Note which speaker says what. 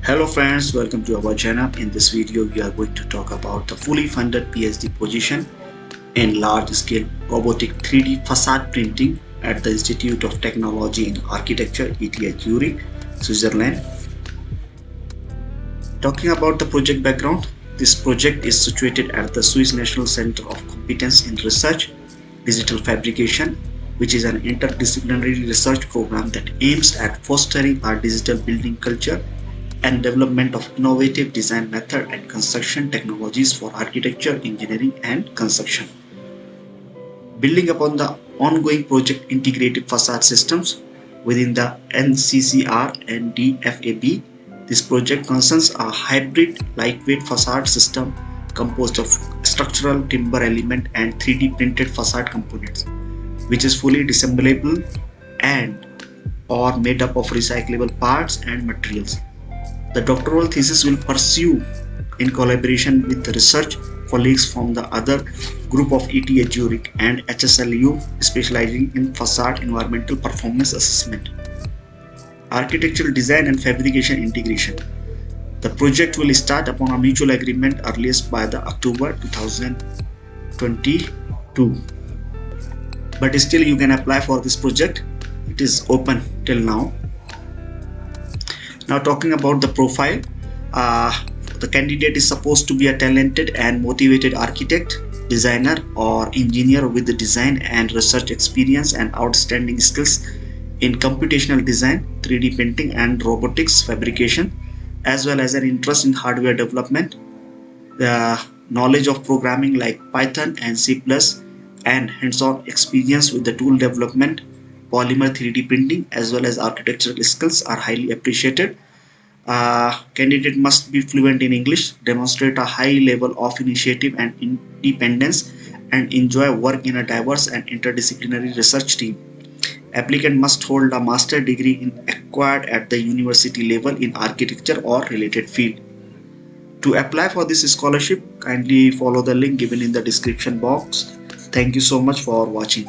Speaker 1: Hello friends, welcome to our channel. In this video, we are going to talk about the fully funded PhD position in large-scale robotic 3D facade printing at the Institute of Technology in Architecture, ETH Zurich, Switzerland. Talking about the project background, this project is situated at the Swiss National Center of Competence in Research, Digital Fabrication, which is an interdisciplinary research program that aims at fostering our digital building culture and development of innovative design method and construction technologies for architecture, engineering, and construction. Building upon the ongoing project integrated facade systems within the NCCR and DFAB, this project concerns a hybrid lightweight facade system composed of structural timber element and 3D printed facade components, which is fully disassemblable and or made up of recyclable parts and materials. The doctoral thesis will pursue in collaboration with the research colleagues from the other group of ETH Zurich and HSLU specializing in facade environmental performance assessment. Architectural design and fabrication integration. The project will start upon a mutual agreement earliest by the October 2022. But still you can apply for this project. It is open till now. Now talking about the profile, the candidate is supposed to be a talented and motivated architect, designer or engineer with the design and research experience and outstanding skills in computational design, 3D printing and robotics fabrication, as well as an interest in hardware development, the knowledge of programming like Python and C++, and hands-on experience with the tool development, polymer 3D printing, as well as architectural skills are highly appreciated. Candidate must be fluent in English, demonstrate a high level of initiative and independence, and enjoy work in a diverse and interdisciplinary research team. Applicant must hold a master's degree acquired at the university level in architecture or related field. To apply for this scholarship, kindly follow the link given in the description box. Thank you so much for watching.